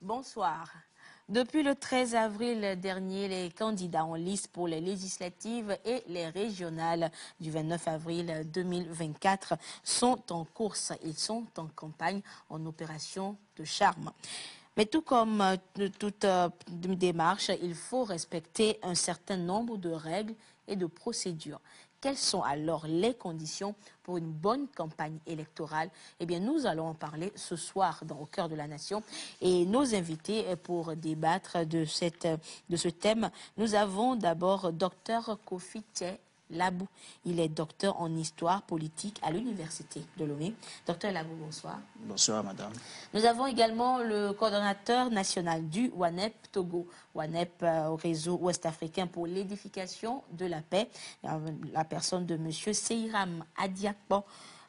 Bonsoir. Depuis le 13 avril dernier, les candidats en lice pour les législatives et les régionales du 29 avril 2024 sont en course. Ils sont en campagne en opération de charme. Mais tout comme toute démarche, il faut respecter un certain nombre de règles et de procédures. Quelles sont alors les conditions pour une bonne campagne électorale? Eh bien, nous allons en parler ce soir Au cœur de la nation. Et nos invités pour débattre de ce thème, nous avons d'abord Dr Kofi Tché Labou. Il est docteur en histoire politique à l'Université de Lomé. Docteur Labou, bonsoir. Bonsoir, madame. Nous avons également le coordonnateur national du WANEP Togo, WANEP au réseau ouest-africain pour l'édification de la paix, la personne de M. Seiram Adiakpo.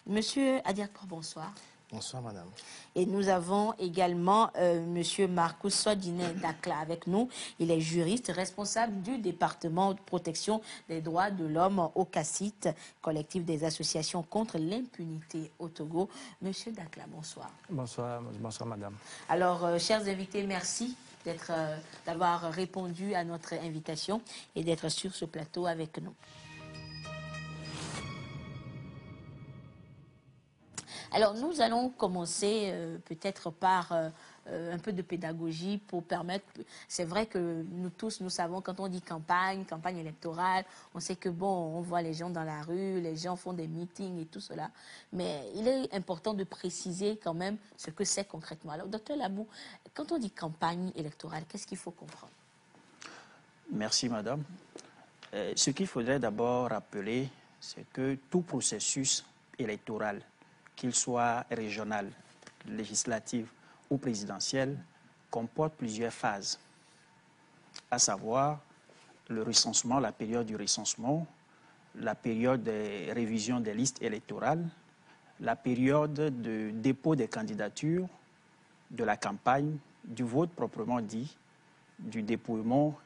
Monsieur Adiakpo, bonsoir. Bonsoir, madame. Et nous avons également Monsieur Marcus Sodine Dakla avec nous. Il est juriste responsable du département de protection des droits de l'homme au CACIT, collectif des associations contre l'impunité au Togo. Monsieur Dakla, bonsoir. Bonsoir, bonsoir madame. Alors, chers invités, merci d'avoir répondu à notre invitation et d'être sur ce plateau avec nous. Alors, nous allons commencer peut-être par un peu de pédagogie pour permettre... C'est vrai que nous tous, nous savons, quand on dit campagne électorale, on sait que, bon, on voit les gens dans la rue, les gens font des meetings et tout cela. Mais il est important de préciser quand même ce que c'est concrètement. Alors, docteur Labou, quand on dit campagne électorale, qu'est-ce qu'il faut comprendre? Merci, madame. Ce qu'il faudrait d'abord rappeler, c'est que tout processus électoral, qu'il soit régional, législatif ou présidentiel, comporte plusieurs phases, à savoir le recensement, la période du recensement, la période de révision des listes électorales, la période de dépôt des candidatures, de la campagne, du vote proprement dit, du dépouillement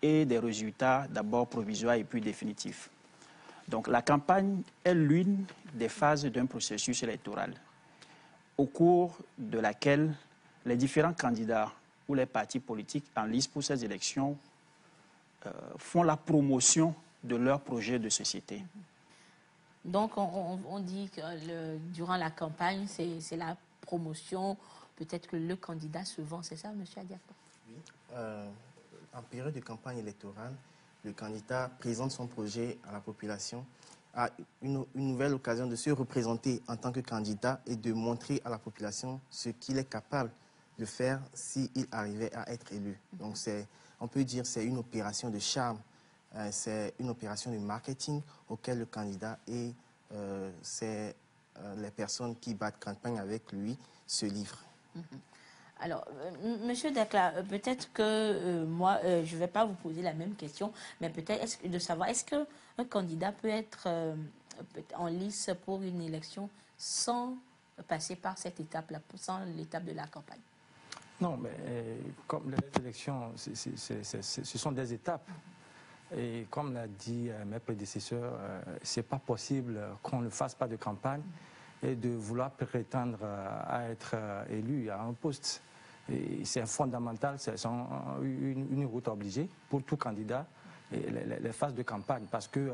et des résultats d'abord provisoires et puis définitifs. Donc la campagne est l'une des phases d'un processus électoral au cours de laquelle les différents candidats ou les partis politiques en lice pour ces élections font la promotion de leur projet de société. Donc on dit que durant la campagne, c'est la promotion, peut-être que le candidat se vend, c'est ça, M. Adiakpo? Oui. En période de campagne électorale, le candidat présente son projet à la population, a une nouvelle occasion de se représenter en tant que candidat et de montrer à la population ce qu'il est capable de faire s'il arrivait à être élu. Donc on peut dire que c'est une opération de charme, c'est une opération de marketing auquel le candidat et les personnes qui battent campagne avec lui se livrent. Alors, Monsieur Dakla, peut-être que moi, je ne vais pas vous poser la même question, mais peut-être de savoir, est-ce qu'un candidat peut être en lice pour une élection sans passer par cette étape-là, sans l'étape de la campagne? Non, mais comme les élections, ce sont des étapes. Et comme l'a dit mes prédécesseurs, ce n'est pas possible qu'on ne fasse pas de campagne et de vouloir prétendre à être élu à un poste. C'est fondamental, c'est une route obligée pour tout candidat, les phases de campagne, parce que,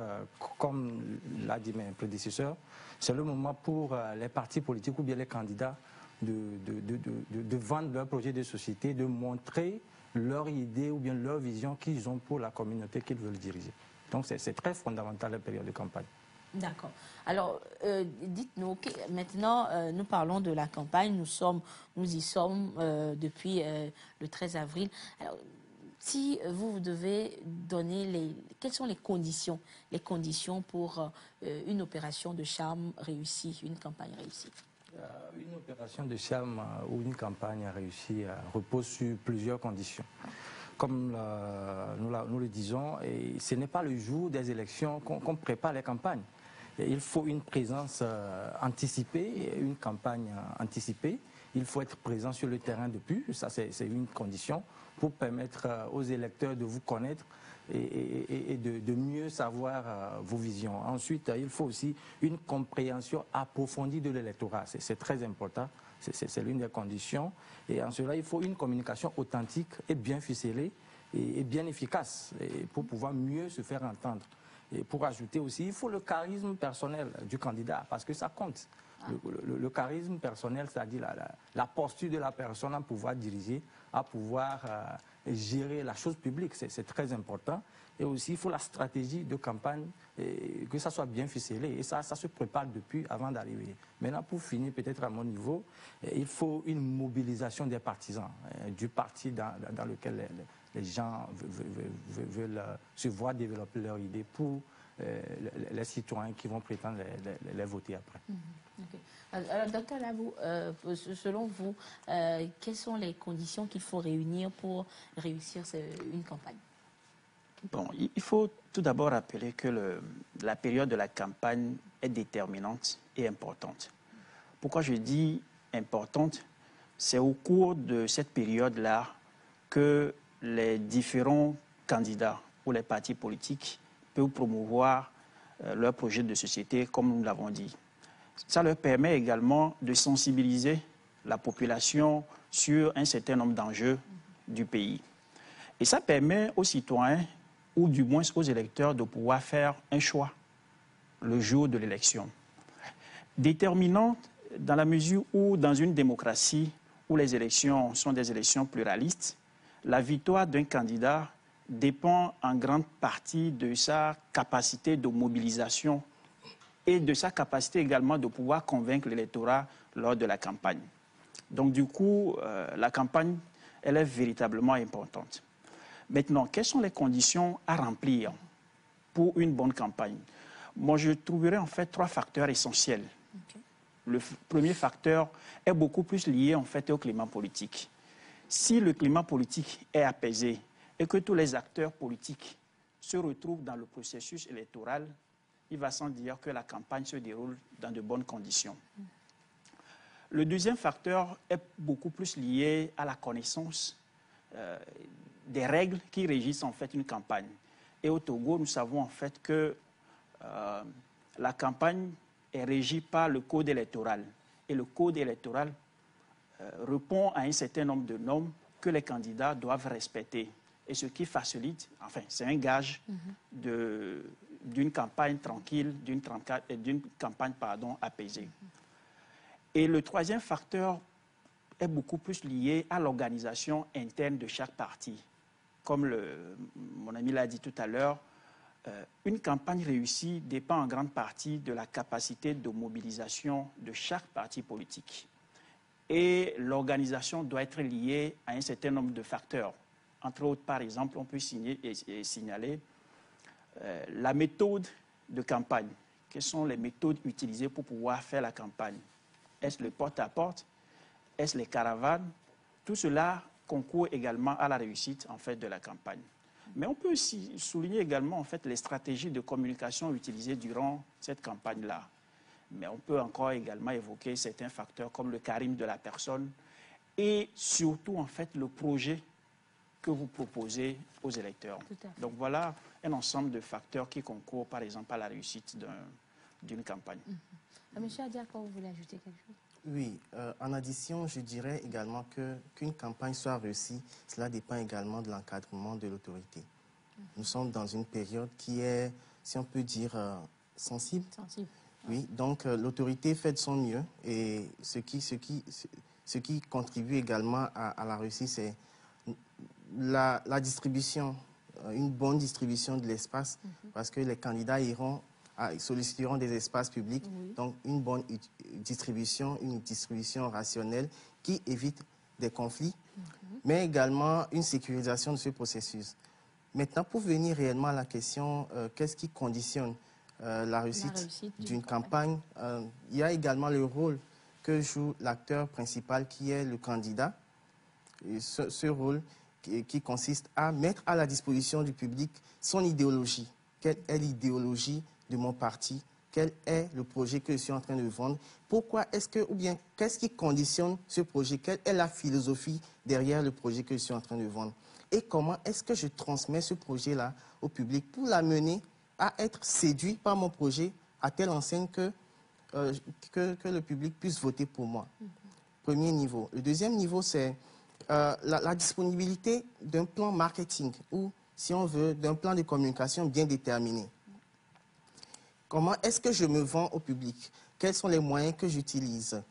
comme l'a dit mes prédécesseurs, c'est le moment pour les partis politiques ou bien les candidats de vendre leur projet de société, de montrer leur idée ou bien leur vision qu'ils ont pour la communauté qu'ils veulent diriger. Donc c'est très fondamental la période de campagne. D'accord. Alors, dites-nous, maintenant, nous parlons de la campagne, nous y sommes depuis le 13 avril. Alors, si vous devez donner quelles sont les conditions pour une opération de charme réussie, une campagne réussie? Une opération de charme ou une campagne réussie repose sur plusieurs conditions. Comme nous le disons, ce n'est pas le jour des élections qu'on prépare les campagnes. Il faut une présence anticipée, une campagne anticipée. Il faut être présent sur le terrain depuis, ça c'est une condition pour permettre aux électeurs de vous connaître et de mieux savoir vos visions. Ensuite, il faut aussi une compréhension approfondie de l'électorat, c'est très important. C'est l'une des conditions. Et en cela, il faut une communication authentique et bien ficelée et bien efficace pour pouvoir mieux se faire entendre. Et pour ajouter aussi, il faut le charisme personnel du candidat, parce que ça compte. Le charisme personnel, c'est-à-dire la posture de la personne à pouvoir diriger, à pouvoir gérer la chose publique, c'est très important. Et aussi, il faut la stratégie de campagne, que ça soit bien ficelé. Et ça se prépare depuis avant d'arriver. Maintenant, pour finir, peut-être à mon niveau, il faut une mobilisation des partisans, du parti dans lequel les gens veulent se voir développer leur idée pour les citoyens qui vont prétendre les voter après. Okay. Alors, docteur Labou, selon vous, quelles sont les conditions qu'il faut réunir pour réussir une campagne? Bon, il faut tout d'abord rappeler que la période de la campagne est déterminante et importante. Pourquoi je dis importante? C'est au cours de cette période-là que les différents candidats ou les partis politiques peuvent promouvoir leur projet de société, comme nous l'avons dit. Ça leur permet également de sensibiliser la population sur un certain nombre d'enjeux du pays. Et ça permet aux citoyens, ou du moins aux électeurs, de pouvoir faire un choix le jour de l'élection. Déterminant dans la mesure où, dans une démocratie où les élections sont des élections pluralistes, la victoire d'un candidat dépend en grande partie de sa capacité de mobilisation et de sa capacité également de pouvoir convaincre l'électorat lors de la campagne. Donc du coup, la campagne, elle est véritablement importante. Maintenant, quelles sont les conditions à remplir pour une bonne campagne? Moi, je trouverais en fait 3 facteurs essentiels. Okay. Le premier facteur est beaucoup plus lié en fait au climat politique. Si le climat politique est apaisé et que tous les acteurs politiques se retrouvent dans le processus électoral, il va sans dire que la campagne se déroule dans de bonnes conditions. Le deuxième facteur est beaucoup plus lié à la connaissance des règles qui régissent en fait une campagne. Et au Togo, nous savons en fait que la campagne est régie par le code électoral. Et le code électoral répond à un certain nombre de normes que les candidats doivent respecter. Et ce qui facilite, enfin, c'est un gage d'une campagne tranquille, d'une campagne apaisée. Et le troisième facteur est beaucoup plus lié à l'organisation interne de chaque parti. Comme mon ami l'a dit tout à l'heure, une campagne réussie dépend en grande partie de la capacité de mobilisation de chaque parti politique. Et l'organisation doit être liée à un certain nombre de facteurs. Entre autres, par exemple, on peut signaler la méthode de campagne. Quelles sont les méthodes utilisées pour pouvoir faire la campagne? Est-ce le porte-à-porte? Est-ce les caravanes? Tout cela concourt également à la réussite en fait, de la campagne. Mais on peut aussi souligner également en fait, les stratégies de communication utilisées durant cette campagne-là. Mais on peut encore également évoquer certains facteurs comme le charisme de la personne et surtout en fait, le projet que vous proposez aux électeurs. Donc voilà un ensemble de facteurs qui concourent par exemple à la réussite d'une campagne. Monsieur Adiako, vous voulez ajouter quelque chose? Oui, en addition, je dirais également qu'une campagne soit réussie, cela dépend également de l'encadrement de l'autorité. Nous sommes dans une période qui est, si on peut dire, sensible. Oui, donc l'autorité fait de son mieux et ce qui contribue également à la réussite, c'est la distribution, une bonne distribution de l'espace, parce que les candidats solliciteront des espaces publics, donc une bonne distribution, une distribution rationnelle qui évite des conflits, mais également une sécurisation de ce processus. Maintenant, pour venir réellement à la question, qu'est-ce qui conditionne la réussite d'une campagne? Il y a également le rôle que joue l'acteur principal qui est le candidat. Et ce rôle qui consiste à mettre à la disposition du public son idéologie. Quelle est l'idéologie de mon parti? Quel est le projet que je suis en train de vendre? Pourquoi est-ce que, ou bien, qu'est-ce qui conditionne ce projet? Quelle est la philosophie derrière le projet que je suis en train de vendre? Et comment est-ce que je transmets ce projet-là au public pour l'amener à être séduit par mon projet à telle enseigne que le public puisse voter pour moi? Premier niveau. Le deuxième niveau, c'est la disponibilité d'un plan marketing ou, si on veut, d'un plan de communication bien déterminé. Comment est-ce que je me vends au public? Quels sont les moyens que j'utilise?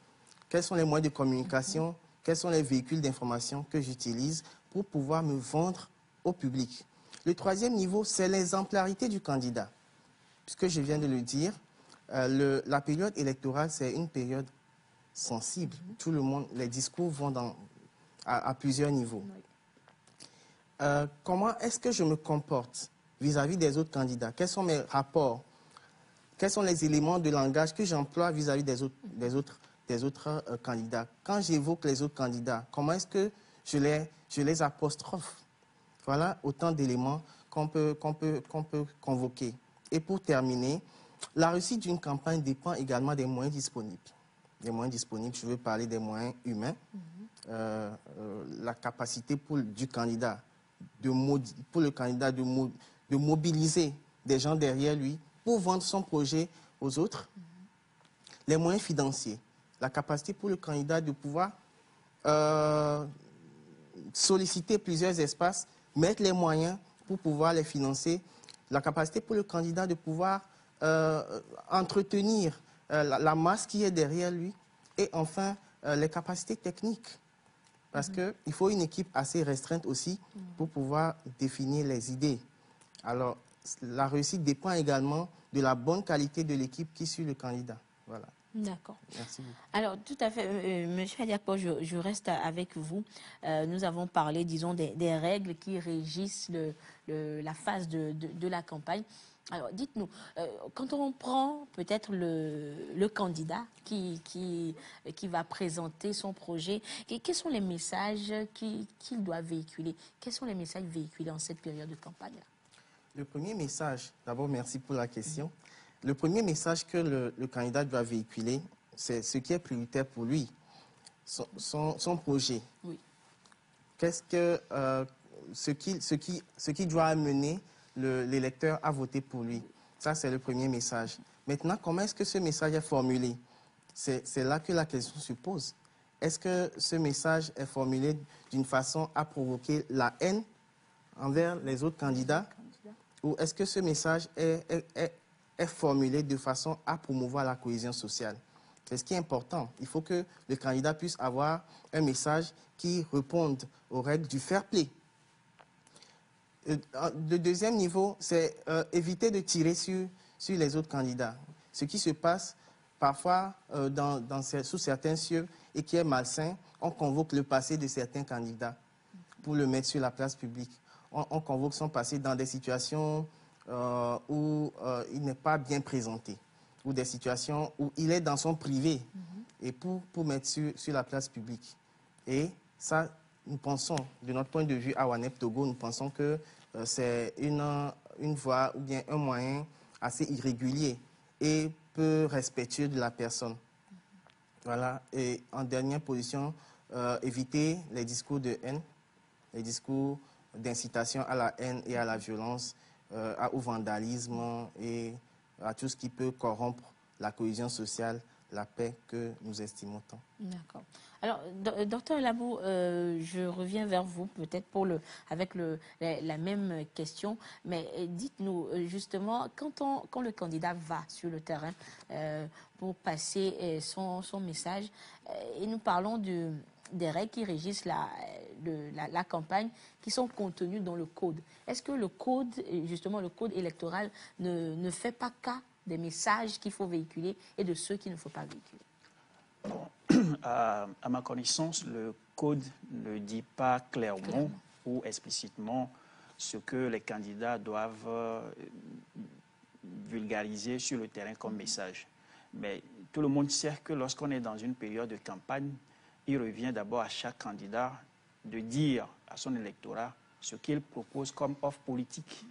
Quels sont les moyens de communication? Quels sont les véhicules d'information que j'utilise pour pouvoir me vendre au public? Le troisième niveau, c'est l'exemplarité du candidat. Puisque je viens de le dire, la période électorale, c'est une période sensible. Tout le monde, les discours vont à plusieurs niveaux. Comment est-ce que je me comporte vis-à-vis des autres candidats? Quels sont mes rapports? Quels sont les éléments de langage que j'emploie vis-à-vis des autres candidats? Quand j'évoque les autres candidats, comment est-ce que je les apostrophe? Voilà autant d'éléments qu'on peut convoquer. Et pour terminer, la réussite d'une campagne dépend également des moyens disponibles. Des moyens disponibles, je veux parler des moyens humains, la capacité pour le candidat de mobiliser des gens derrière lui pour vendre son projet aux autres. Les moyens financiers, la capacité pour le candidat de pouvoir solliciter plusieurs espaces, mettre les moyens pour pouvoir les financer, la capacité pour le candidat de pouvoir entretenir la masse qui est derrière lui, et enfin les capacités techniques. Parce qu'il faut une équipe assez restreinte aussi pour pouvoir définir les idées. Alors, la réussite dépend également de la bonne qualité de l'équipe qui suit le candidat. Voilà. D'accord. Merci beaucoup. Alors, tout à fait. Monsieur Adiakpo, je reste avec vous. Nous avons parlé, disons, des règles qui régissent la phase de la campagne. Alors, dites-nous, quand on prend peut-être le candidat qui va présenter son projet, quels sont les messages qu'il doit véhiculer? Quels sont les messages véhiculés en cette période de campagne? Le premier message, d'abord merci pour la question. Le premier message que le candidat doit véhiculer, c'est ce qui est prioritaire pour lui, son projet. Oui. Ce qui doit amener l'électeur à voter pour lui. Ça, c'est le premier message. Maintenant, comment est-ce que ce message est formulé? C'est là que la question se pose. Est-ce que ce message est formulé d'une façon à provoquer la haine envers les autres candidats? Ou est-ce que ce message est formulé de façon à promouvoir la cohésion sociale? C'est ce qui est important. Il faut que le candidat puisse avoir un message qui réponde aux règles du fair play. Le deuxième niveau, c'est éviter de tirer sur les autres candidats. Ce qui se passe parfois sous certains cieux et qui est malsain, on convoque le passé de certains candidats pour le mettre sur la place publique. On convoque son passé dans des situations où il n'est pas bien présenté, ou des situations où il est dans son privé, et pour mettre sur la place publique. Et ça, nous pensons, de notre point de vue à WANEP Togo, nous pensons que c'est une voie ou bien un moyen assez irrégulier et peu respectueux de la personne. Voilà. Et en dernière position, éviter les discours de haine, les discours d'incitation à la haine et à la violence, au vandalisme et à tout ce qui peut corrompre la cohésion sociale, la paix que nous estimons tant. D'accord. Alors, docteur Labou, je reviens vers vous peut-être avec la même question, mais dites-nous justement, quand le candidat va sur le terrain pour passer son message, et nous parlons des règles qui régissent la campagne, qui sont contenues dans le code. Est-ce que le code, justement le code électoral, ne fait pas cas des messages qu'il faut véhiculer et de ceux qu'il ne faut pas véhiculer? À ma connaissance, le code ne dit pas clairement ou explicitement ce que les candidats doivent vulgariser sur le terrain comme message. Mais tout le monde sait que lorsqu'on est dans une période de campagne, il revient d'abord à chaque candidat de dire à son électorat ce qu'il propose comme offre politique,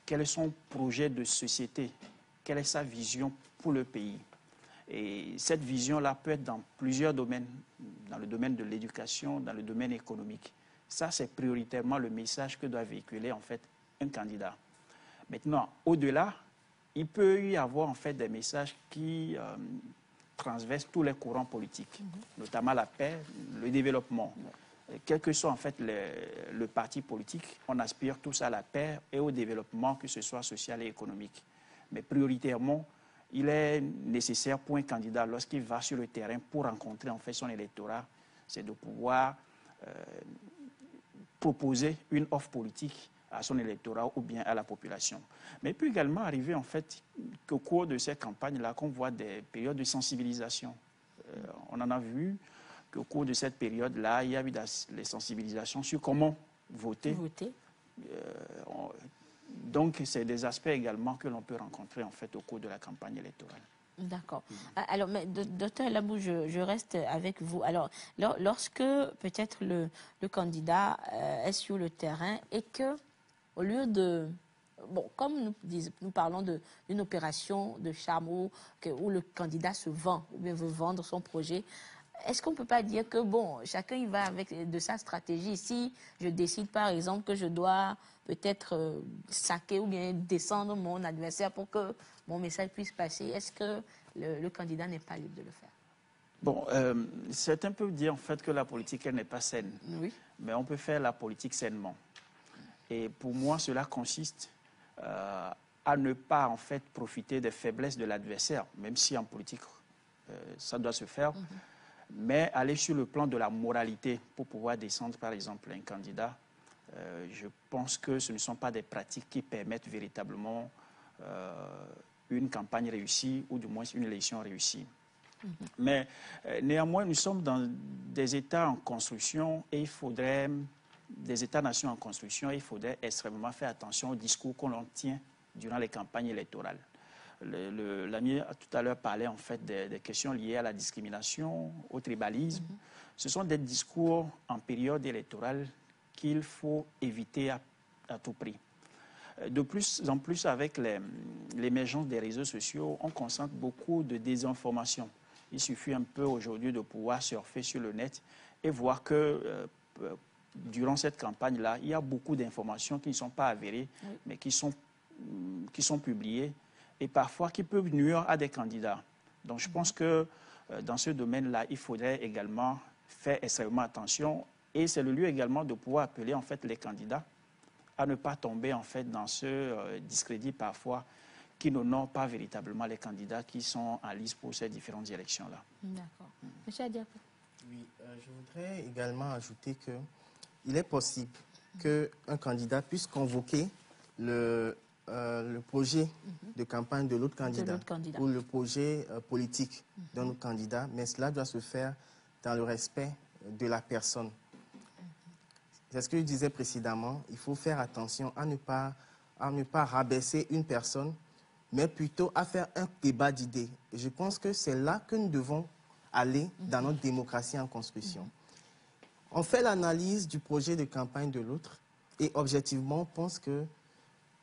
quel est son projet de société, quelle est sa vision pour le pays. Et cette vision-là peut être dans plusieurs domaines, dans le domaine de l'éducation, dans le domaine économique. Ça, c'est prioritairement le message que doit véhiculer en fait un candidat. Maintenant, au-delà, il peut y avoir en fait des messages qui transverse tous les courants politiques, notamment la paix, le développement. Quel que soit en fait le parti politique, on aspire tous à la paix et au développement, que ce soit social et économique. Mais prioritairement, il est nécessaire pour un candidat, lorsqu'il va sur le terrain pour rencontrer en fait son électorat, c'est de pouvoir proposer une offre politique à son électorat ou bien à la population. Mais il peut également arriver en fait qu'au cours de ces campagnes-là, qu'on voit des périodes de sensibilisation. On en a vu qu'au cours de cette période-là, il y a eu des sensibilisations sur comment voter. Donc, c'est des aspects également que l'on peut rencontrer en fait au cours de la campagne électorale. D'accord. Alors, mais, docteur Labou, je reste avec vous. Alors, lorsque peut-être le candidat est sur le terrain et que, au lieu de... Bon, comme nous parlons d'une opération de charme où le candidat se vend ou bien veut vendre son projet, est-ce qu'on ne peut pas dire que, bon, chacun y va avec de sa stratégie? Si je décide, par exemple, que je dois peut-être saquer ou bien descendre mon adversaire pour que mon message puisse passer, est-ce que le candidat n'est pas libre de le faire? Bon, certains peuvent dire en fait que la politique, elle n'est pas saine. Oui. Mais on peut faire la politique sainement. Et pour moi, cela consiste à ne pas en fait profiter des faiblesses de l'adversaire, même si en politique, ça doit se faire. Mais aller sur le plan de la moralité pour pouvoir descendre, par exemple, un candidat, je pense que ce ne sont pas des pratiques qui permettent véritablement une campagne réussie ou du moins une élection réussie. Mais néanmoins, nous sommes dans des États en construction et il faudrait, des États-nations en construction, et il faudrait extrêmement faire attention au discours qu'on tient durant les campagnes électorales. L'ami tout à l'heure parlait en fait des questions liées à la discrimination, au tribalisme. Ce sont des discours en période électorale qu'il faut éviter à tout prix. De plus en plus, avec l'émergence des réseaux sociaux, on concentre beaucoup de désinformation. Il suffit un peu aujourd'hui de pouvoir surfer sur le net et voir que durant cette campagne-là, il y a beaucoup d'informations qui ne sont pas avérées, mais qui sont publiées et parfois qui peuvent nuire à des candidats. Donc je pense que dans ce domaine-là, il faudrait également faire extrêmement attention et c'est le lieu également de pouvoir appeler en fait les candidats à ne pas tomber en fait dans ce discrédit parfois qui n'honore pas véritablement les candidats qui sont en lice pour ces différentes élections-là. D'accord. Monsieur Adiapo. Oui, je voudrais également ajouter qu'il est possible qu'un candidat puisse convoquer le projet de campagne de l'autre candidat, ou le projet politique d'un autre candidat, mais cela doit se faire dans le respect de la personne. C'est ce que je disais précédemment, il faut faire attention à ne pas rabaisser une personne, mais plutôt à faire un débat d'idées. Et je pense que c'est là que nous devons aller dans notre démocratie en construction. On fait l'analyse du projet de campagne de l'autre et objectivement on pense que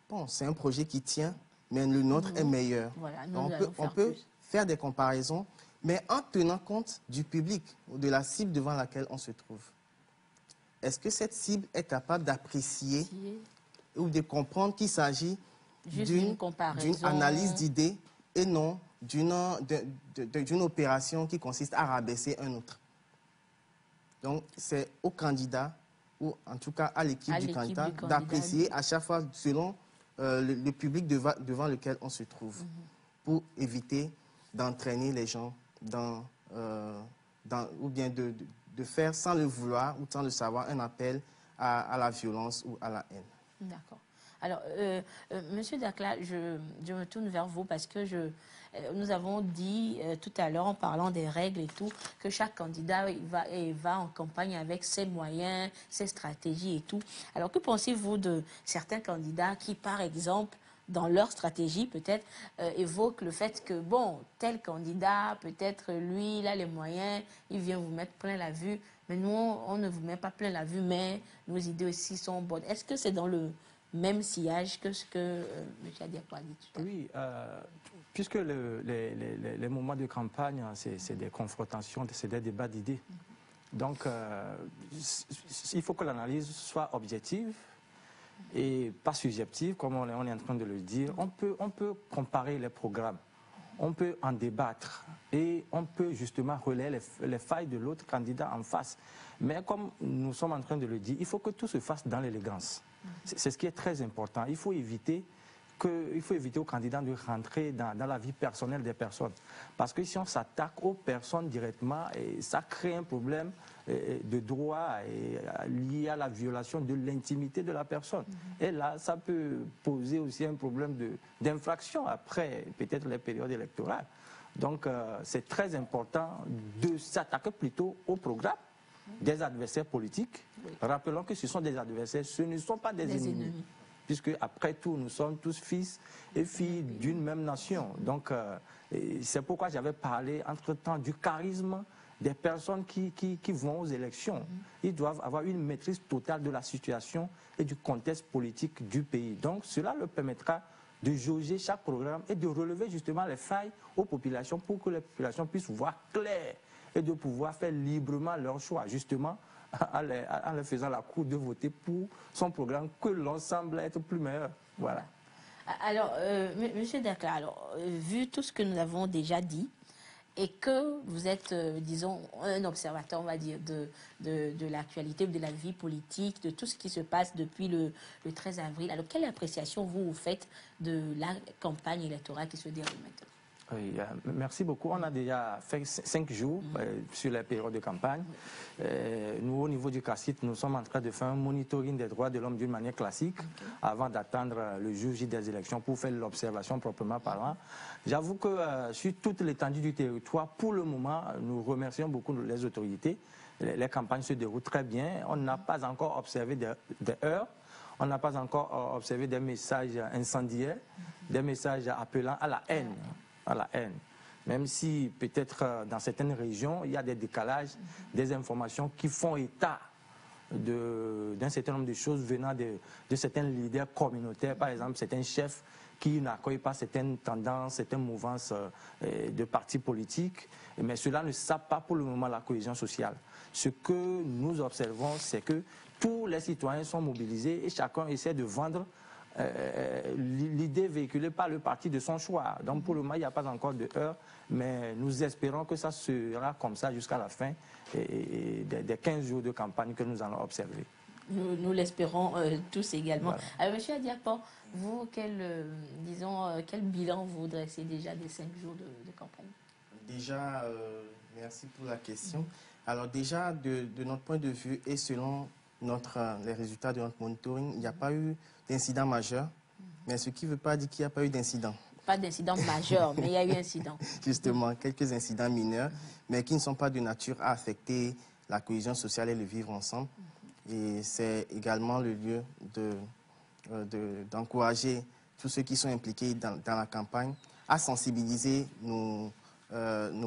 bon, c'est un projet qui tient, mais le nôtre est meilleur. Voilà, on peut faire des comparaisons, mais en tenant compte du public ou de la cible devant laquelle on se trouve. Est-ce que cette cible est capable d'apprécier ou de comprendre qu'il s'agit d'une analyse d'idées et non d'une opération qui consiste à rabaisser un autre? Donc, c'est au candidat, ou en tout cas à l'équipe du candidat, d'apprécier à chaque fois selon le public devant lequel on se trouve, pour éviter d'entraîner les gens ou bien de faire sans le vouloir ou sans le savoir un appel à la violence ou à la haine. D'accord. Alors, Monsieur Dakla, je me tourne vers vous parce que nous avons dit tout à l'heure en parlant des règles et tout, que chaque candidat va en campagne avec ses moyens, ses stratégies et tout. Alors, que pensez-vous de certains candidats qui, par exemple, dans leur stratégie, peut-être, évoquent le fait que, bon, tel candidat, peut-être, lui, il a les moyens, il vient vous mettre plein la vue, mais nous, on ne vous met pas plein la vue, mais nos idées aussi sont bonnes. Est-ce que c'est dans le même sillage que ce que M. Adiapo a dit tout à l'heure? Oui, puisque les moments de campagne, c'est des confrontations, c'est des débats d'idées. Donc, il faut que l'analyse soit objective et pas subjective, comme on est en train de le dire. On peut comparer les programmes. on peut en débattre et on peut justement relayer les failles de l'autre candidat en face. Mais comme nous sommes en train de le dire, il faut que tout se fasse dans l'élégance. C'est ce qui est très important. Il faut éviter aux candidats de rentrer dans la vie personnelle des personnes. Parce que si on s'attaque aux personnes directement, ça crée un problème de droit lié à la violation de l'intimité de la personne. Et là, ça peut poser aussi un problème d'infraction après peut-être les périodes électorales. Donc, c'est très important de s'attaquer plutôt au programme des adversaires politiques. Rappelons que ce sont des adversaires, ce ne sont pas des ennemis. Puisque après tout, nous sommes tous fils et filles d'une même nation. Donc, c'est pourquoi j'avais parlé entre-temps du charisme des personnes qui vont aux élections. Ils doivent avoir une maîtrise totale de la situation et du contexte politique du pays. Donc, cela leur permettra de jauger chaque programme et de relever justement les failles aux populations pour que les populations puissent voir clair et de pouvoir faire librement leur choix, justement, en leur faisant la cour de voter pour son programme que l'on semble être plus meilleur. Voilà. Alors, Monsieur Dakar, alors, vu tout ce que nous avons déjà dit, et que vous êtes, disons, un observateur, on va dire, de l'actualité, de la vie politique, de tout ce qui se passe depuis le 13 avril, alors quelle appréciation vous faites de la campagne électorale qui se déroule maintenant? Oui, merci beaucoup. On a déjà fait 5 jours sur la période de campagne. Nous, au niveau du CACIT, nous sommes en train de faire un monitoring des droits de l'homme d'une manière classique avant d'attendre le jour J des élections pour faire l'observation proprement parlant. J'avoue que sur toute l'étendue du territoire, pour le moment, nous remercions beaucoup les autorités. Les campagnes se déroulent très bien. On n'a pas encore observé des heurts. On n'a pas encore observé des messages incendiaires, des messages appelant à la haine. Même si peut-être dans certaines régions, il y a des décalages, des informations qui font état d'un certain nombre de choses venant de certains leaders communautaires, par exemple certains chefs qui n'accueillent pas certaines tendances, certaines mouvances de partis politiques, mais cela ne sape pas pour le moment la cohésion sociale. Ce que nous observons, c'est que tous les citoyens sont mobilisés et chacun essaie de vendre l'idée véhiculée par le parti de son choix. Donc pour le moment, il n'y a pas encore de heurts, mais nous espérons que ça sera comme ça jusqu'à la fin des 15 jours de campagne que nous allons observer. Nous l'espérons tous également. Voilà. Alors, Monsieur Adiapo, vous, quel bilan vous dressez déjà des 5 jours de campagne? Déjà, merci pour la question. Alors déjà, de notre point de vue et selon les résultats de notre monitoring, il n'y a pas eu d'incident majeur, mais ce qui ne veut pas dire qu'il n'y a pas eu d'incident. Pas d'incident majeur, mais il y a eu incident. Justement, quelques incidents mineurs, mais qui ne sont pas de nature à affecter la cohésion sociale et le vivre ensemble. Et c'est également le lieu d'encourager tous ceux qui sont impliqués dans la campagne à sensibiliser nos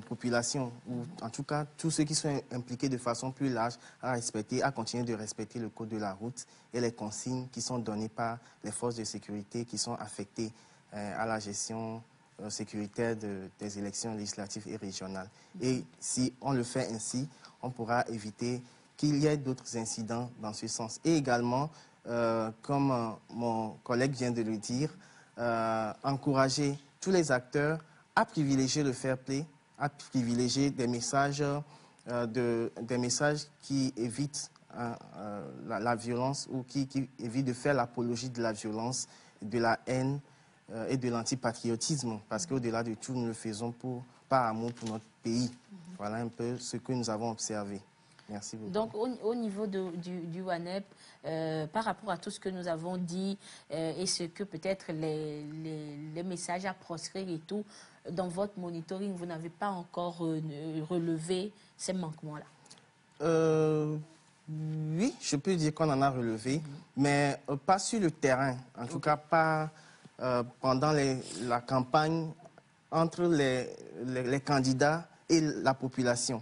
populations, ou en tout cas tous ceux qui sont impliqués de façon plus large à continuer de respecter le code de la route et les consignes qui sont données par les forces de sécurité qui sont affectées à la gestion sécuritaire des élections législatives et régionales. Et si on le fait ainsi, on pourra éviter qu'il y ait d'autres incidents dans ce sens. Et également, comme mon collègue vient de le dire, encourager tous les acteurs à privilégier le fair play, à privilégier des messages qui évitent la violence ou qui évitent de faire l'apologie de la violence, de la haine et de l'antipatriotisme. Parce qu'au-delà de tout, nous le faisons par amour pour notre pays. Voilà un peu ce que nous avons observé. Merci beaucoup. Donc, au niveau du WANEP, par rapport à tout ce que nous avons dit et ce que peut-être les messages à proscrire et tout, dans votre monitoring, vous n'avez pas encore relevé ces manquements-là? Oui, je peux dire qu'on en a relevé, mais pas sur le terrain. En tout cas, pas pendant la campagne entre les candidats et la population.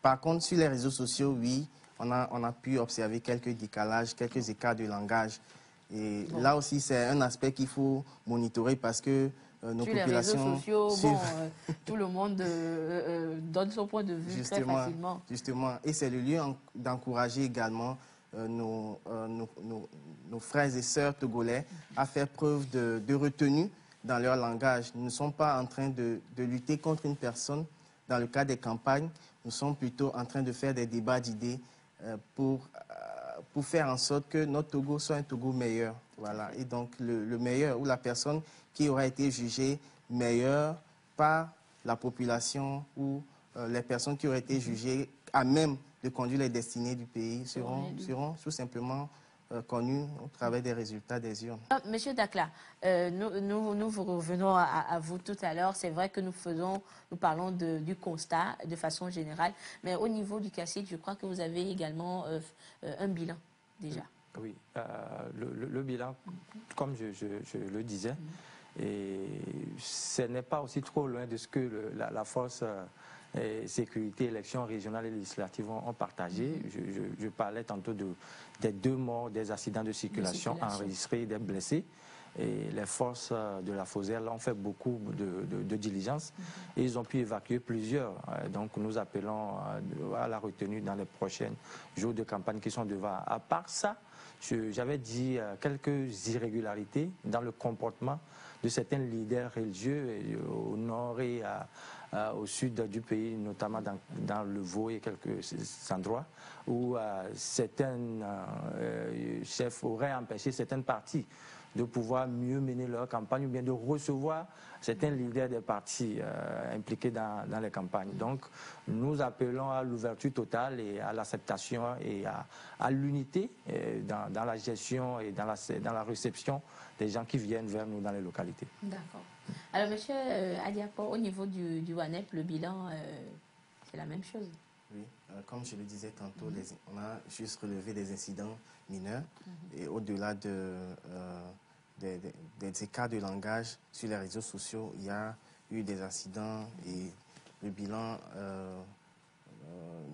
Par contre, sur les réseaux sociaux, oui, on a pu observer quelques décalages, quelques écarts de langage. Et là aussi, c'est un aspect qu'il faut monitorer parce que nos populations... Sur les réseaux sociaux, tout le monde donne son point de vue très facilement. Justement, et c'est le lieu d'encourager également nos frères et sœurs togolais à faire preuve de retenue dans leur langage. Nous ne sommes pas en train de lutter contre une personne dans le cadre des campagnes. Nous sommes plutôt en train de faire des débats d'idées pour faire en sorte que notre Togo soit un Togo meilleur. Voilà. Et donc, le meilleur ou la personne qui aura été jugée meilleure par la population ou les personnes qui auraient été jugées à même de conduire les destinées du pays seront tout simplement connues au travers des résultats des urnes. Monsieur Dakla, nous vous revenons à vous tout à l'heure. C'est vrai que nous parlons du constat de façon générale, mais au niveau du CACID, je crois que vous avez également un bilan déjà. Oui, le bilan, comme je le disais, et ce n'est pas aussi trop loin de ce que la force sécurité, élections régionales et législatives ont partagé. Je parlais tantôt des 2 morts, des accidents de circulation enregistrés, des blessés. Et les forces de la FOSEL ont fait beaucoup de diligences et ils ont pu évacuer plusieurs. Donc nous appelons à la retenue dans les prochains jours de campagne qui sont devant. À part ça, j'avais dit quelques irrégularités dans le comportement de certains leaders religieux au nord et au sud du pays, notamment dans le Vaud et quelques endroits, où certains chefs auraient empêché certaines parties de pouvoir mieux mener leur campagne ou bien de recevoir certains leaders des partis impliqués dans les campagnes. Donc, nous appelons à l'ouverture totale et à l'acceptation et à l'unité dans la gestion et dans la réception des gens qui viennent vers nous dans les localités. D'accord. Alors, monsieur Adiapo, au niveau du WANEP, le bilan, c'est la même chose. Oui, comme je le disais tantôt, on a juste relevé des incidents mineurs et au-delà des écarts de langage sur les réseaux sociaux, il y a eu des accidents et le bilan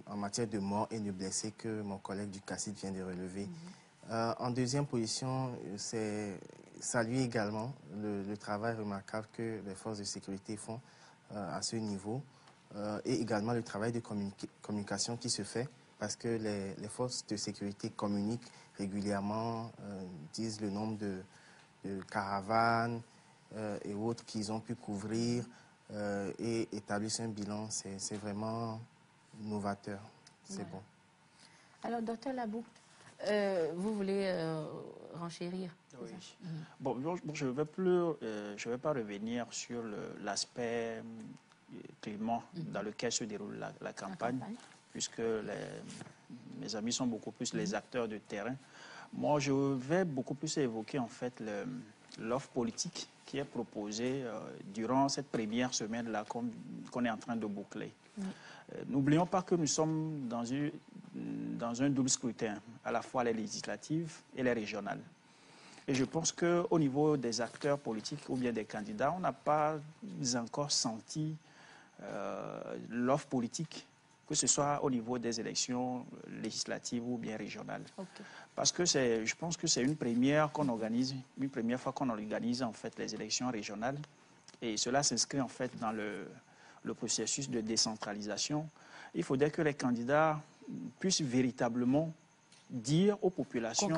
en matière de morts et de blessés que mon collègue du CACID vient de relever. En deuxième position, c'est saluer également le travail remarquable que les forces de sécurité font à ce niveau et également le travail de communication qui se fait parce que les forces de sécurité communiquent régulièrement, disent le nombre de caravanes et autres qu'ils ont pu couvrir et établissent un bilan. C'est vraiment novateur. C'est bon. Alors, docteur Labou, vous voulez renchérir? Oui. Bon, je ne vais pas revenir sur l'aspect climat dans lequel se déroule la campagne, puisque mes amis sont beaucoup plus les acteurs de terrain. Moi, je vais beaucoup plus évoquer en fait l'offre politique qui est proposée durant cette première semaine-là qu'on est en train de boucler. N'oublions pas que nous sommes dans un double scrutin, à la fois les législatives et les régionales. Et je pense qu'au niveau des acteurs politiques ou bien des candidats, on n'a pas encore senti l'offre politique, que ce soit au niveau des élections législatives ou bien régionales. Okay. Parce que je pense que c'est une première fois qu'on organise en fait les élections régionales. Et cela s'inscrit en fait dans le processus de décentralisation. Il faudrait que les candidats puissent véritablement dire aux populations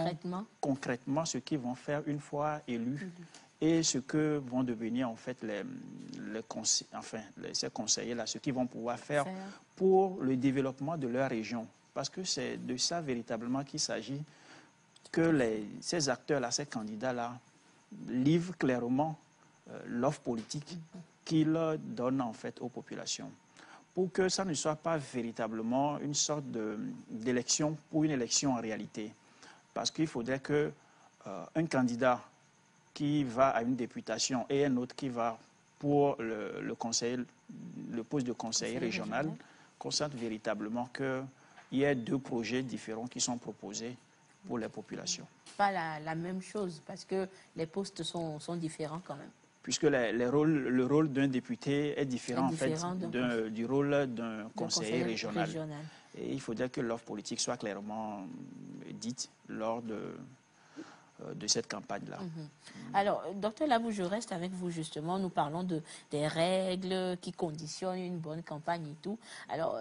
concrètement ce qu'ils vont faire une fois élus et ce que vont devenir en fait ces conseillers-là, ce qu'ils vont pouvoir faire pour le développement de leur région. Parce que c'est de ça véritablement qu'il s'agit, que ces acteurs-là, ces candidats-là, livrent clairement l'offre politique qu'ils donnent en fait aux populations. Pour que ça ne soit pas véritablement une sorte d'élection pour une élection en réalité. Parce qu'il faudrait qu'un candidat qui va à une députation et un autre qui va pour le poste de conseiller régional constate véritablement qu'il y ait 2 projets différents qui sont proposés pour les populations. Pas la même chose, parce que les postes sont différents quand même. Puisque le rôle d'un député est différent, en fait, du rôle d'un conseiller régional. Et il faudrait que l'offre politique soit clairement dite lors de cette campagne-là. Alors, docteur Labou, je reste avec vous justement. Nous parlons des règles qui conditionnent une bonne campagne et tout. Alors,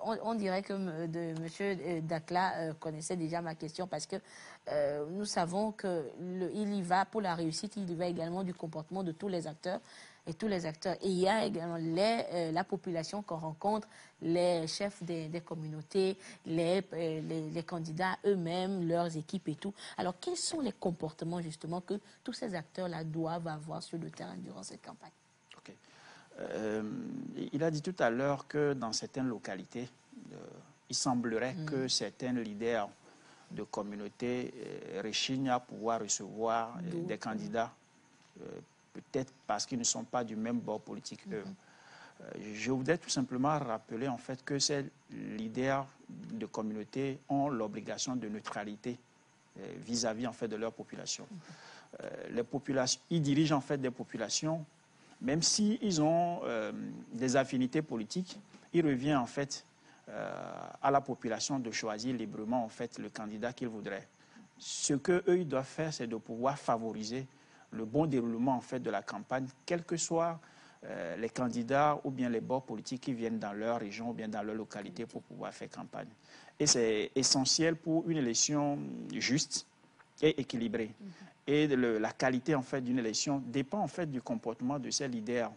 on dirait que M. Dakhla connaissait déjà ma question parce que nous savons qu'il y va, pour la réussite, il y va également du comportement de tous les acteurs. Et tous les acteurs. Et il y a également la population qu'on rencontre, les chefs des communautés, les candidats eux-mêmes, leurs équipes et tout. Alors, quels sont les comportements justement que tous ces acteurs-là doivent avoir sur le terrain durant cette campagne? Okay. Il a dit tout à l'heure que dans certaines localités, il semblerait que certains leaders de communautés rechignent à pouvoir recevoir des candidats peut-être parce qu'ils ne sont pas du même bord politique qu'eux. Je voudrais tout simplement rappeler en fait que ces leaders de communauté ont l'obligation de neutralité vis-à-vis en fait de leur population. Ils dirigent en fait des populations, même s'ils ont des affinités politiques, il revient en fait à la population de choisir librement en fait le candidat qu'ils voudraient. Ce qu'eux ils doivent faire, c'est de pouvoir favoriser le bon déroulement en fait de la campagne, quels que soient les candidats ou bien les bords politiques qui viennent dans leur région ou bien dans leur localité pour pouvoir faire campagne. Et c'est essentiel pour une élection juste et équilibrée. Et la qualité en fait d'une élection dépend en fait du comportement de ces leaders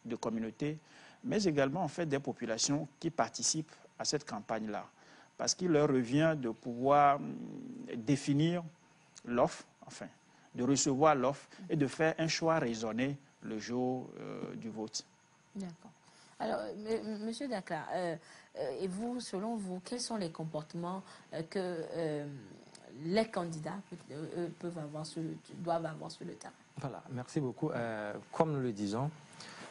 de communauté, mais également en fait des populations qui participent à cette campagne-là, parce qu'il leur revient de pouvoir définir l'offre, enfin, de recevoir l'offre et de faire un choix raisonné le jour du vote. D'accord. Alors, Monsieur Dakhla, et vous, selon vous, quels sont les comportements que les candidats doivent avoir sur le terrain? Voilà, merci beaucoup. Comme nous le disons,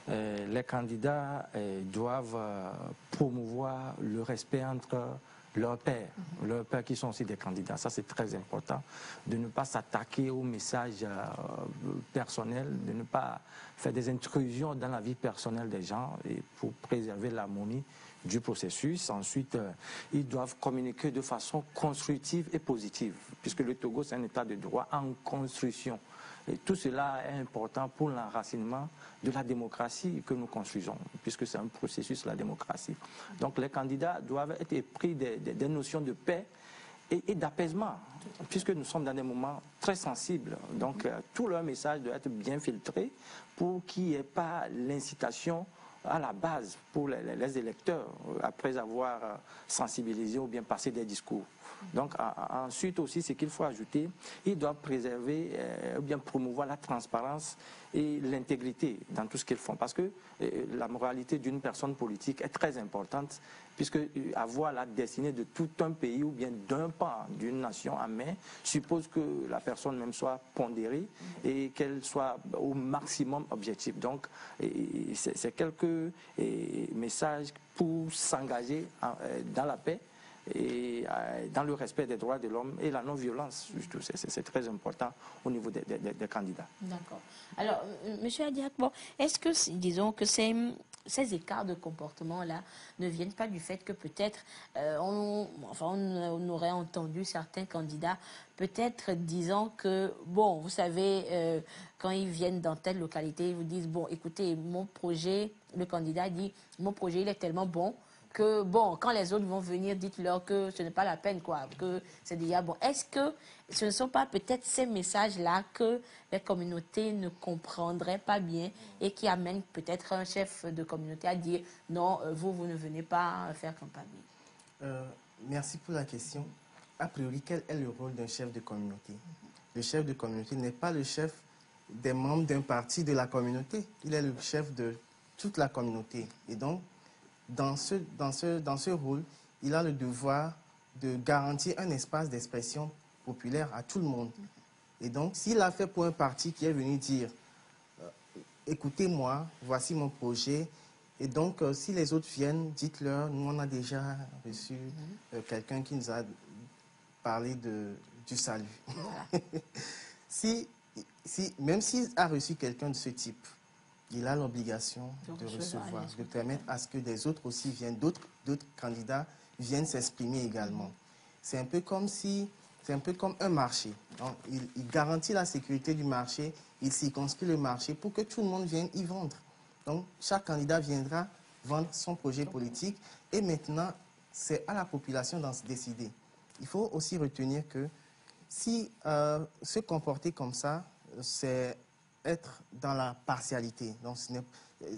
les candidats doivent promouvoir le respect entre leurs pairs qui sont aussi des candidats. Ça, c'est très important, de ne pas s'attaquer aux messages personnels, de ne pas faire des intrusions dans la vie personnelle des gens et pour préserver l'harmonie du processus. Ensuite, ils doivent communiquer de façon constructive et positive, puisque le Togo, c'est un état de droit en construction. Et tout cela est important pour l'enracinement de la démocratie que nous construisons, puisque c'est un processus, la démocratie. Donc les candidats doivent être épris des notions de paix et d'apaisement, puisque nous sommes dans des moments très sensibles. Donc tout leur message doit être bien filtré pour qu'il n'y ait pas l'incitation à la base pour les électeurs, après avoir sensibilisé ou bien passé des discours. Donc ensuite aussi, ce qu'il faut ajouter, ils doivent préserver ou bien promouvoir la transparence et l'intégrité dans tout ce qu'ils font. Parce que la moralité d'une personne politique est très importante, puisque avoir la destinée de tout un pays ou bien d'un pan d'une nation en main suppose que la personne même soit pondérée et qu'elle soit au maximum objective. Donc c'est quelques messages pour s'engager dans la paix et dans le respect des droits de l'homme et la non-violence. C'est très important au niveau des candidats. D'accord. Alors, Monsieur Adiak, bon, est-ce que, disons, que ces écarts de comportement-là ne viennent pas du fait que peut-être on aurait entendu certains candidats peut-être disant que, bon, vous savez, quand ils viennent dans telle localité, ils vous disent, bon, écoutez, mon projet, le candidat dit, mon projet, il est tellement bon que, bon, quand les autres vont venir, dites-leur que ce n'est pas la peine, quoi, que c'est déjà bon. Est-ce que ce ne sont pas peut-être ces messages-là que les communautés ne comprendraient pas bien et qui amènent peut-être un chef de communauté à dire non, vous ne venez pas faire campagne? Merci pour la question. A priori, quel est le rôle d'un chef de communauté? Le chef de communauté n'est pas le chef des membres d'un parti de la communauté. Il est le chef de toute la communauté. Et donc, dans ce rôle, il a le devoir de garantir un espace d'expression populaire à tout le monde. Et donc, s'il a fait pour un parti qui est venu dire écoutez-moi, voici mon projet. Et donc, si les autres viennent, dites-leur, nous on a déjà reçu quelqu'un qui nous a parlé du salut. Même s'il a reçu quelqu'un de ce type, il a l'obligation de recevoir, de permettre à ce que des autres aussi viennent, d'autres candidats viennent s'exprimer également. C'est un peu comme si c'est un peu comme un marché. Donc, il garantit la sécurité du marché, il circonscrit le marché pour que tout le monde vienne y vendre. Donc, chaque candidat viendra vendre son projet politique et maintenant, c'est à la population d'en décider. Il faut aussi retenir que si se comporter comme ça, c'est être dans la partialité. Donc,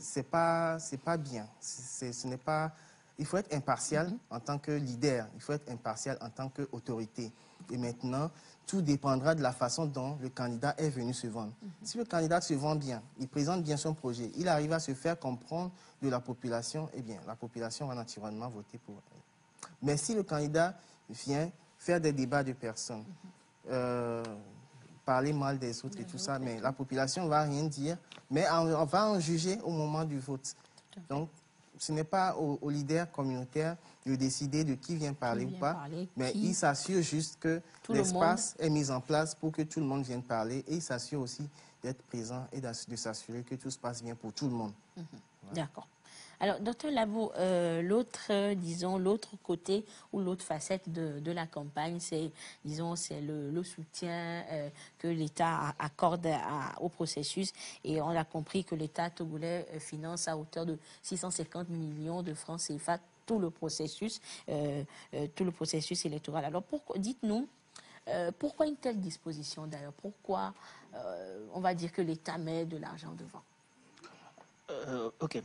c'est pas bien. Ce n'est pas... Il faut être impartial en tant que leader. Il faut être impartial en tant qu'autorité. Et maintenant, tout dépendra de la façon dont le candidat est venu se vendre. Si le candidat se vend bien, il présente bien son projet, il arrive à se faire comprendre de la population, eh bien, la population va naturellement voter pour elle. Mais si le candidat vient faire des débats de personnes, parler mal des autres et tout ça, mais la population ne va rien dire, mais on va en juger au moment du vote. Donc, ce n'est pas aux leaders communautaires de décider de qui vient parler ou pas, mais il s'assure juste que l'espace est mis en place pour que tout le monde vienne parler et il s'assure aussi d'être présent et de s'assurer que tout se passe bien pour tout le monde. Voilà. D'accord. Alors, docteur Labou, l'autre côté ou l'autre facette de la campagne, c'est, c'est le soutien que l'État accorde au processus. Et on a compris que l'État togolais finance à hauteur de 650 millions de francs CFA tout le processus électoral. Alors, dites-nous, pourquoi une telle disposition d'ailleurs? Pourquoi on va dire que l'État met de l'argent devant? OK.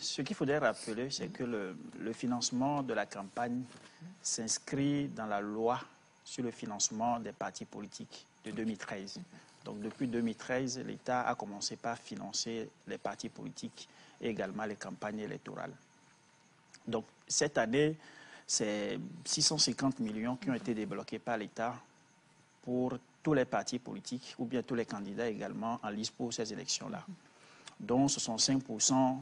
Ce qu'il faudrait rappeler, c'est que le financement de la campagne s'inscrit dans la loi sur le financement des partis politiques de 2013. Donc, depuis 2013, l'État a commencé par financer les partis politiques et également les campagnes électorales. Donc, cette année, c'est 650 millions qui ont été débloqués par l'État pour tous les partis politiques ou bien tous les candidats également en lice pour ces élections-là, dont 65%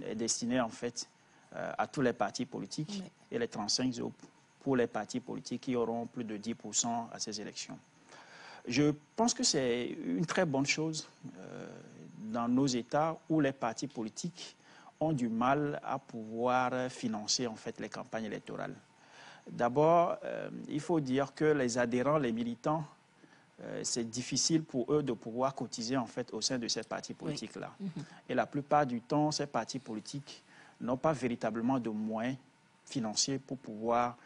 est destiné en fait à tous les partis politiques et les 35% pour les partis politiques qui auront plus de 10% à ces élections. Je pense que c'est une très bonne chose dans nos États où les partis politiques ont du mal à pouvoir financer en fait les campagnes électorales. D'abord, il faut dire que les adhérents, les militants, c'est difficile pour eux de pouvoir cotiser en fait au sein de ces partis politiques-là. Et la plupart du temps, ces partis politiques n'ont pas véritablement de moyens financiers pour pouvoir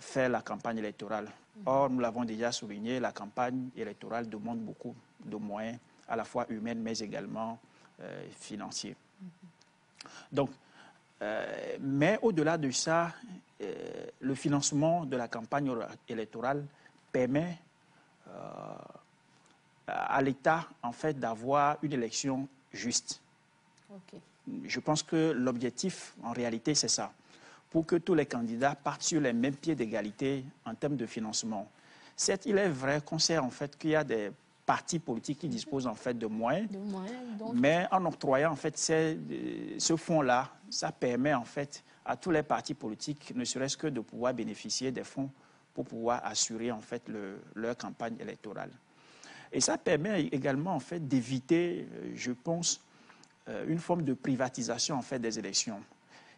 faire la campagne électorale. Or, nous l'avons déjà souligné, la campagne électorale demande beaucoup de moyens, à la fois humains, mais également financiers. Donc, mais au-delà de ça, le financement de la campagne électorale permet à l'État, en fait, d'avoir une élection juste. Je pense que l'objectif, en réalité, c'est ça. Pour que tous les candidats partent sur les mêmes pieds d'égalité en termes de financement. Certes, il est vrai qu'on sait, en fait, qu'il y a des partis politiques qui disposent, en fait, de moyens, mais en octroyant, en fait, ce fonds-là, ça permet, en fait, à tous les partis politiques, ne serait-ce que de pouvoir bénéficier des fonds pour pouvoir assurer en fait leur campagne électorale. Et ça permet également en fait d'éviter, je pense, une forme de privatisation en fait des élections.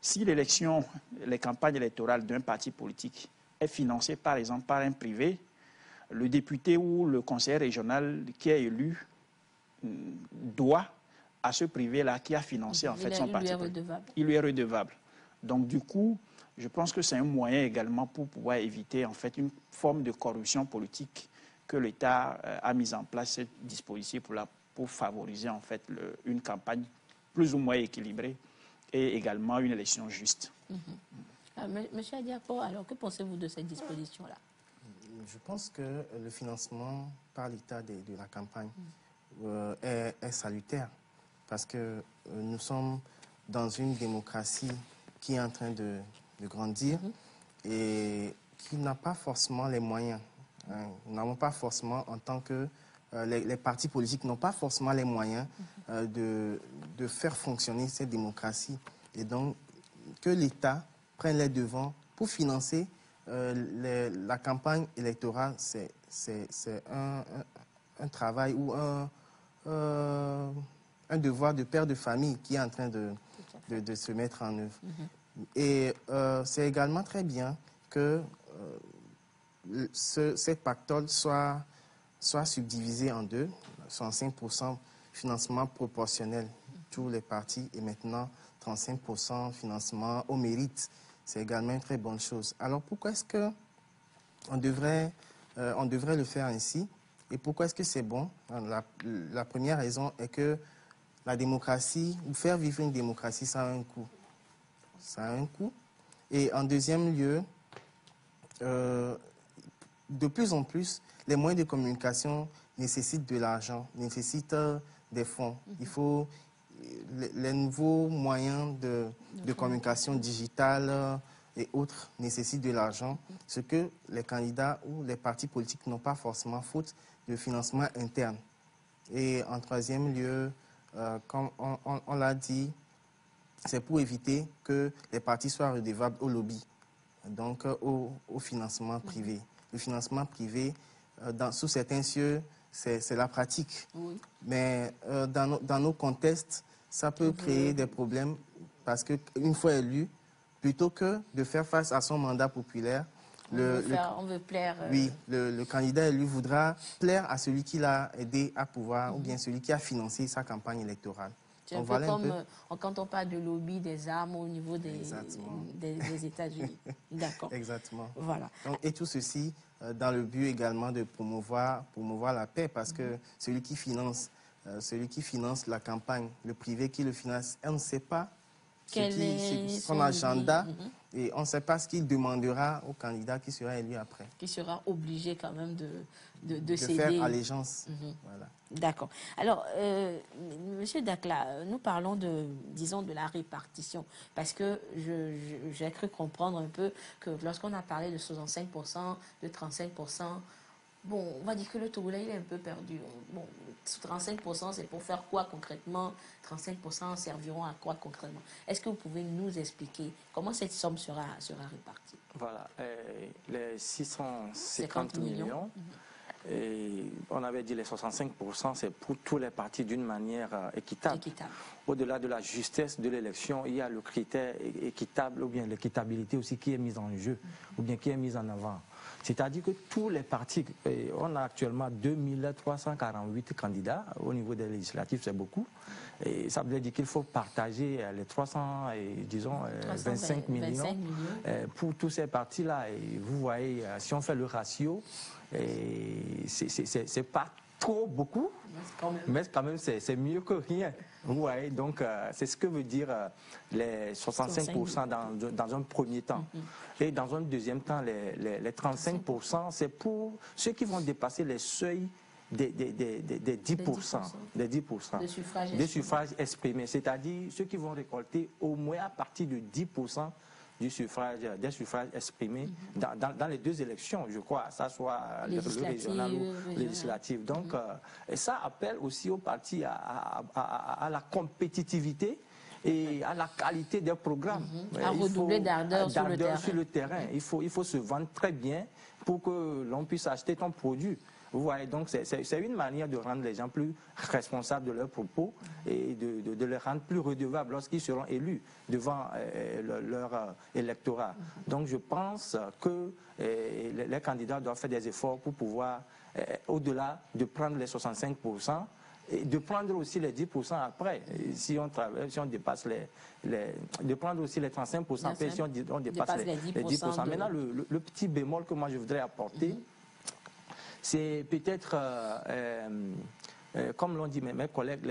Si les campagnes électorales d'un parti politique est financée par exemple par un privé, le député ou le conseiller régional qui est élu doit à ce privé-là qui a financé en fait son parti politique. Il lui est redevable. Donc du coup, je pense que c'est un moyen également pour pouvoir éviter en fait une forme de corruption politique que l'État a mis en place cette dispositif pour favoriser en fait une campagne plus ou moins équilibrée et également une élection juste. Monsieur Adiako, alors que pensez-vous de cette disposition-là? Je pense que le financement par l'État de la campagne est salutaire parce que nous sommes dans une démocratie qui est en train de grandir et qui n'a pas forcément les moyens. Nous n'avons pas forcément, en tant que... les partis politiques n'ont pas forcément les moyens de faire fonctionner cette démocratie. Et donc, que l'État prenne les devants pour financer la campagne électorale, c'est un travail ou un devoir de père de famille qui est en train de se mettre en œuvre. Et c'est également très bien que cette pactole soit subdivisée en deux, 65% financement proportionnel, tous les partis, et maintenant 35% financement au mérite. C'est également une très bonne chose. Alors pourquoi est-ce qu'on devrait le faire ainsi? Et pourquoi est-ce que c'est bon? La première raison est que la démocratie, ou faire vivre une démocratie, ça a un coût. Ça a un coût. Et en deuxième lieu, de plus en plus, les moyens de communication nécessitent de l'argent, nécessitent des fonds. Il faut les nouveaux moyens de communication digitale et autres nécessitent de l'argent, ce que les candidats ou les partis politiques n'ont pas forcément, faute de financement interne. Et en troisième lieu, comme on l'a dit, c'est pour éviter que les partis soient redevables au lobby, donc au financement privé. Le financement privé, sous certains cieux, c'est la pratique. Oui. Mais dans nos contextes, ça peut créer des problèmes parce qu'une fois élu, plutôt que de faire face à son mandat populaire, on veut plaire. Oui, le candidat élu voudra plaire à celui qui l'a aidé à pouvoir, ou bien celui qui a financé sa campagne électorale. C'est un peu comme quand on parle de lobby des armes au niveau des États-Unis. D'accord. Exactement. Voilà. Donc, et tout ceci dans le but également de promouvoir la paix, parce que celui qui finance la campagne, le privé qui le finance, on ne sait pas son agenda et on ne sait pas ce qu'il demandera au candidat qui sera élu après. Qui sera obligé quand même de céder. Faire allégeance. Voilà. D'accord. Alors, Monsieur Dakla, nous parlons de la répartition, parce que j'ai cru comprendre un peu que lorsqu'on a parlé de 65%, de 35%, bon, on va dire que le Togolais, il est un peu perdu. Bon, 35%, c'est pour faire quoi concrètement? 35% serviront à quoi concrètement? Est-ce que vous pouvez nous expliquer comment cette somme sera répartie? Voilà, les 650 millions. Et on avait dit les 65%, c'est pour tous les partis d'une manière équitable. Au-delà de la justesse de l'élection, il y a le critère équitable, ou bien l'équitabilité aussi qui est mise en jeu, ou bien qui est mise en avant. C'est-à-dire que tous les partis, on a actuellement 2348 candidats au niveau des législatives, c'est beaucoup. Et ça veut dire qu'il faut partager les 25 millions pour tous ces partis-là. Et vous voyez, si on fait le ratio, c'est pas trop beaucoup, mais quand même c'est mieux que rien. Vous voyez, donc c'est ce que veut dire les 65% dans un premier temps. Et dans un deuxième temps, les 35%, c'est pour ceux qui vont dépasser les seuils des 10%. Des 10%. Des suffrages exprimés. C'est-à-dire ceux qui vont récolter au moins à partir de 10% des suffrages exprimés dans les deux élections, je crois, ça soit le régional ou législatif. Donc, et ça appelle aussi aux partis à la compétitivité et à la qualité des programmes. À redoubler d'ardeur sur le terrain. Il faut se vendre très bien pour que l'on puisse acheter ton produit. Vous voyez, donc c'est une manière de rendre les gens plus responsables de leurs propos et de les rendre plus redevables lorsqu'ils seront élus devant leur électorat. Donc je pense que les candidats doivent faire des efforts pour pouvoir, au-delà de prendre les 65%, et de prendre aussi les 10% après, si on dépasse de prendre aussi les 35% après, si on dépasse les 10%. Maintenant, le petit bémol que moi je voudrais apporter, c'est peut-être, comme l'ont dit mes collègues,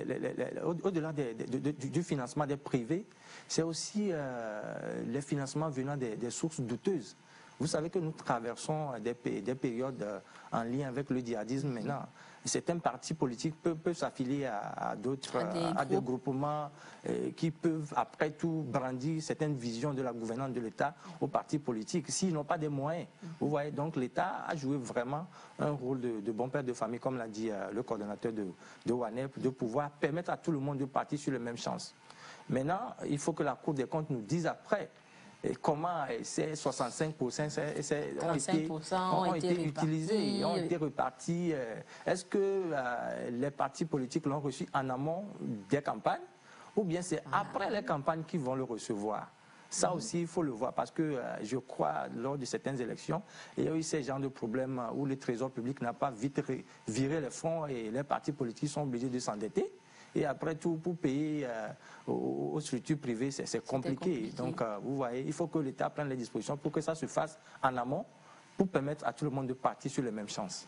au-delà du financement des privés, c'est aussi les financements venant des sources douteuses. Vous savez que nous traversons des périodes en lien avec le djihadisme maintenant. Certains partis politiques peuvent s'affilier à des groupements qui peuvent après tout brandir certaines visions de la gouvernance de l'État aux partis politiques s'ils n'ont pas des moyens. Vous voyez, donc l'État a joué vraiment un rôle de bon père de famille, comme l'a dit le coordonnateur de WANEP, de pouvoir permettre à tout le monde de partir sur les mêmes chances. Maintenant, il faut que la Cour des comptes nous dise après comment ces 65% ont été utilisés, ont été repartis. Est-ce que les partis politiques l'ont reçu en amont des campagnes ou bien c'est après les campagnes qu'ils vont le recevoir? Ça aussi, il faut le voir parce que je crois, lors de certaines élections, il y a eu ces genres de problèmes où le trésor public n'a pas vite viré les fonds et les partis politiques sont obligés de s'endetter. Et après tout, pour payer aux structures privées, c'est compliqué. Donc, vous voyez, il faut que l'État prenne les dispositions pour que ça se fasse en amont, pour permettre à tout le monde de partir sur les mêmes chances.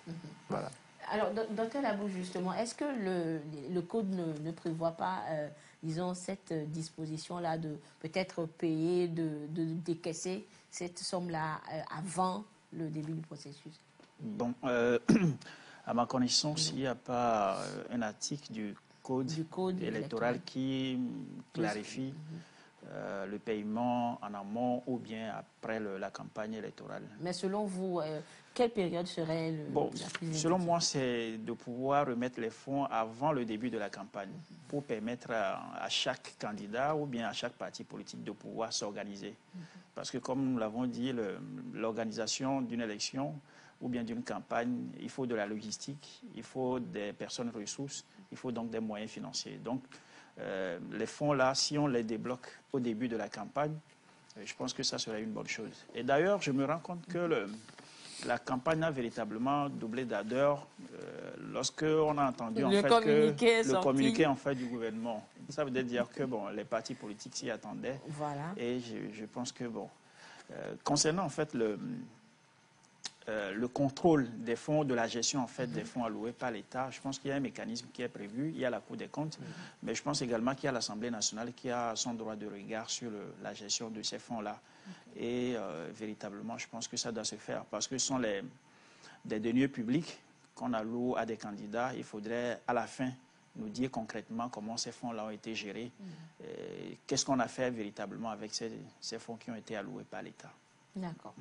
Voilà. Alors, docteur Labou, justement, est-ce que le code ne prévoit pas, disons, cette disposition-là de peut-être payer, de décaisser cette somme-là avant le début du processus? Bon, à ma connaissance, il n'y a pas un article du code électoral qui clarifie le paiement en amont ou bien après la campagne électorale. Mais selon vous, quelle période serait la plus selon moi, c'est de pouvoir remettre les fonds avant le début de la campagne pour permettre à chaque candidat ou bien à chaque parti politique de pouvoir s'organiser. Parce que comme nous l'avons dit, l'organisation d'une élection ou bien d'une campagne, il faut de la logistique, il faut des personnes ressources, il faut donc des moyens financiers. Donc, les fonds là, si on les débloque au début de la campagne, je pense que ça serait une bonne chose. Et d'ailleurs, je me rends compte que la campagne a véritablement doublé d'ardeur lorsqu'on a entendu en fait le communiqué en fait du gouvernement. Ça veut dire que bon, les partis politiques s'y attendaient. Voilà. Et je pense que bon, concernant en fait le contrôle des fonds, de la gestion en fait des fonds alloués par l'État, je pense qu'il y a un mécanisme qui est prévu. Il y a la Cour des comptes, mais je pense également qu'il y a l'Assemblée nationale qui a son droit de regard sur la gestion de ces fonds-là. Et véritablement, je pense que ça doit se faire parce que ce sont des deniers publics qu'on alloue à des candidats. Il faudrait à la fin nous dire concrètement comment ces fonds-là ont été gérés, qu'est-ce qu'on a fait véritablement avec ces fonds qui ont été alloués par l'État. D'accord.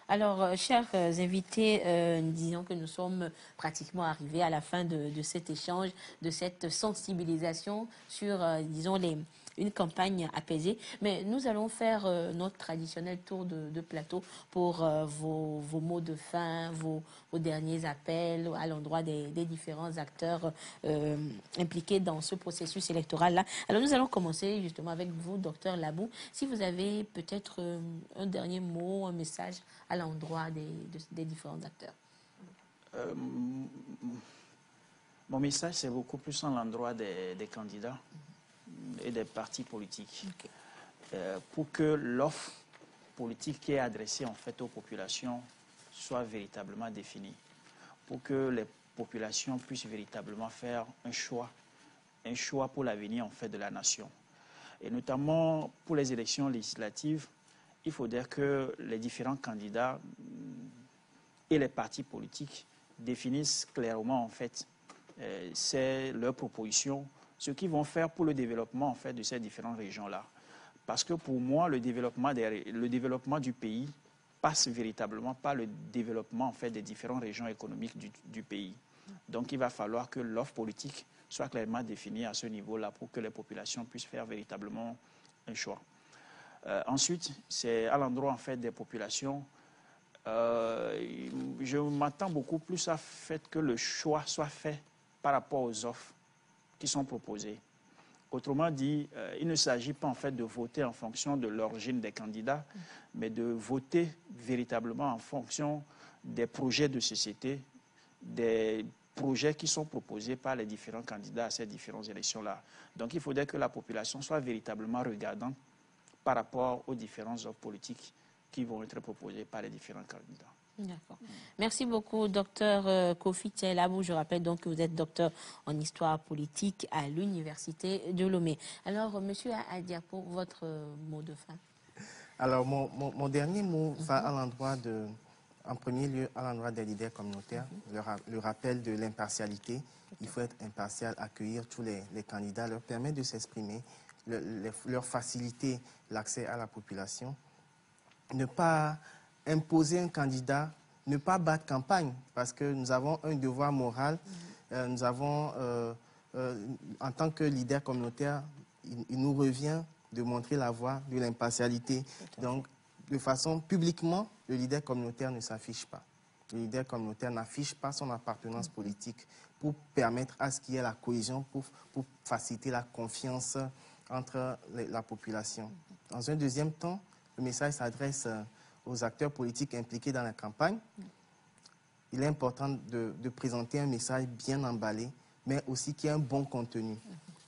Alors, chers invités, disons que nous sommes pratiquement arrivés à la fin de cet échange, de cette sensibilisation sur, disons, une campagne apaisée. Mais nous allons faire notre traditionnel tour de plateau pour vos mots de fin, vos derniers appels à l'endroit des différents acteurs impliqués dans ce processus électoral-là. Alors, nous allons commencer justement avec vous, docteur Labou. Si vous avez peut-être un dernier mot, un message à l'endroit des différents acteurs. Mon message, c'est beaucoup plus à l'endroit des candidats et des partis politiques. Pour que l'offre politique qui est adressée en fait aux populations soit véritablement définie. Pour que les populations puissent véritablement faire un choix pour l'avenir en fait de la nation. Et notamment pour les élections législatives, il faudrait que les différents candidats et les partis politiques définissent clairement en fait leurs propositions, ce qu'ils vont faire pour le développement en fait de ces différentes régions-là. Parce que pour moi, le développement du pays passe véritablement par le développement en fait des différentes régions économiques du pays. Donc il va falloir que l'offre politique soit clairement définie à ce niveau-là pour que les populations puissent faire véritablement un choix. Ensuite, c'est à l'endroit en fait des populations. Je m'attends beaucoup plus à fait que le choix soit fait par rapport aux offres qui sont proposées. Autrement dit, il ne s'agit pas en fait de voter en fonction de l'origine des candidats, mais de voter véritablement en fonction des projets de société, des projets qui sont proposés par les différents candidats à ces différentes élections-là. Donc il faudrait que la population soit véritablement regardante par rapport aux différentes offres politiques qui vont être proposées par les différents candidats. D'accord. Merci beaucoup, docteur Kofi Labou. Je rappelle donc que vous êtes docteur en histoire politique à l'Université de Lomé. Alors, monsieur Adiapo, votre mot de fin. Alors, mon dernier mot va à l'endroit en premier lieu, à l'endroit des leaders communautaires, le rappel de l'impartialité. Il faut être impartial, accueillir tous les candidats, leur permettre de s'exprimer, leur faciliter l'accès à la population, ne pas imposer un candidat, ne pas battre campagne, parce que nous avons un devoir moral, nous avons, en tant que leader communautaire, il nous revient de montrer la voie de l'impartialité. Donc, de façon publiquement, le leader communautaire ne s'affiche pas. Le leader communautaire n'affiche pas son appartenance politique pour permettre à ce qu'il y ait la cohésion, pour faciliter la confiance entre la population. Dans un deuxième temps, le message s'adresse aux acteurs politiques impliqués dans la campagne. Il est important de présenter un message bien emballé, mais aussi qui ait un bon contenu.